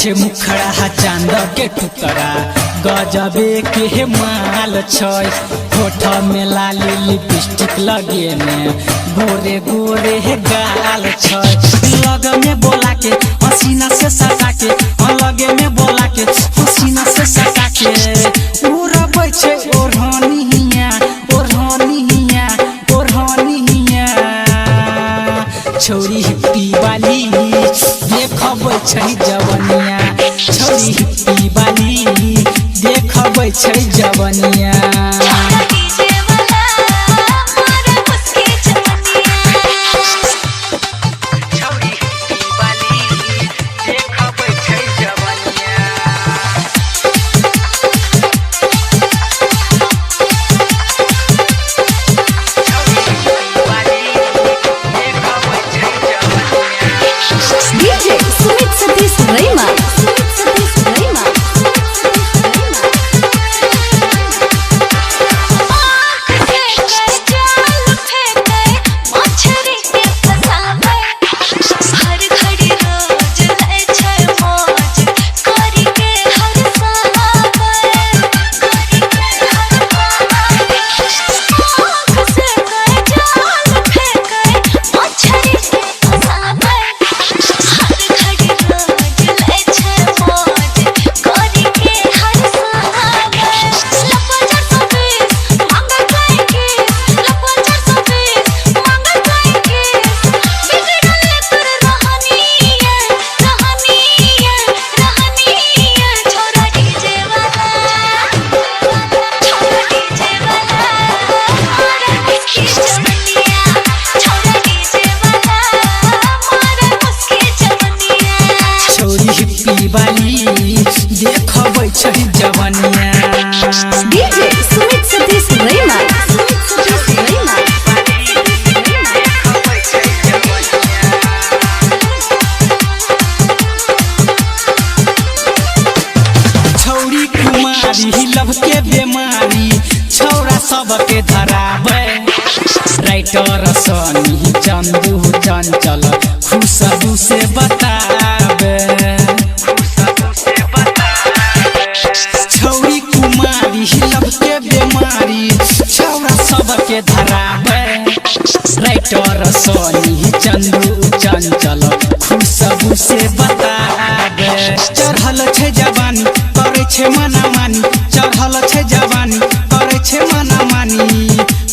छे मुखड़ा चांद के टुकड़ा गजबे के माल छै। होठ में लाली लिपस्टिक लगे में गोरे गोरे गाल छै। लग में बोला के हसीना से सटा के लगे में बोला के हसीना से सटा के उड़बै छै ओढ़निया ओढ़निया ओढ़निया। छोरी हिप्पी वाली देखबै छै जवनिया छोरी हिप्पी वाली देखबै छै जवनिया। देखबै छै जवनिया। डीजे सुमित सतीश रैमा छौरी कुमारी लव के बेमारी छौरा सबके धराबै। राइटर सनी चंदू चंचल खुशबू से बतावे। छौरी कुमारी लव के बेमारी छौरा सबके धराबै। राइटर सनी चंदू चंचल खुशबू से बतावे। चढ़ल छै जवानी करे छै मना मानी चढ़ल छै जवानी करे छै मना मानी।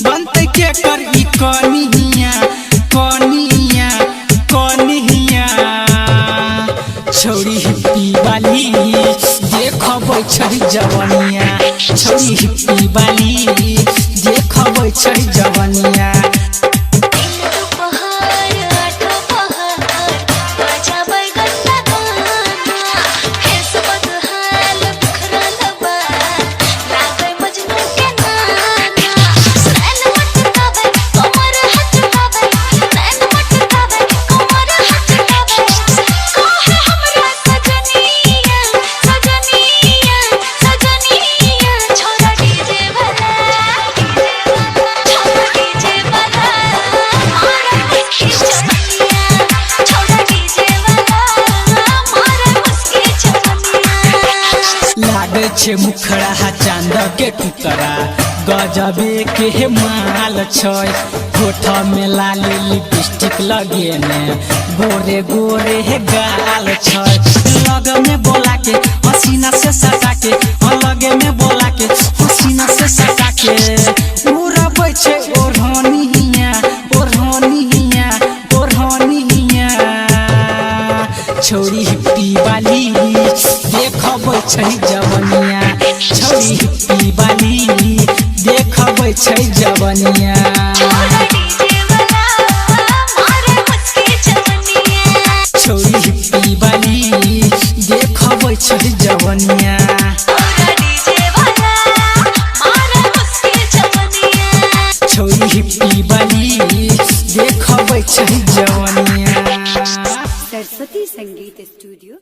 बनते के कर ई कनिया कनिया कनिया। छौरी हिप्पी वाली देखबै छै जवनिया छौरी हिप्पी वाली देखबै छै जवनिया। छे मुखड़ा चांद के टुकड़ा गजबे के माल छै। होठ में लाली लिपस्टिक लगे में गोरे गोरे गाल छै। लग में बोला के हसीना से सटा के लगे में बोला के हसीना से सटा के उड़बै छै ओढ़निया ओढ़निया ओढ़निया। छोरी हिप्पी वाली देखबै छै जवनिया छोरी हिप्पी वाली देखबै छै जवनिया। छोरी हिप्पी वाली देखबै छै जवनिया। छोरी हिप्पी वाली देखबै छै जवनिया। सरस्वती संगीत स्टूडियो।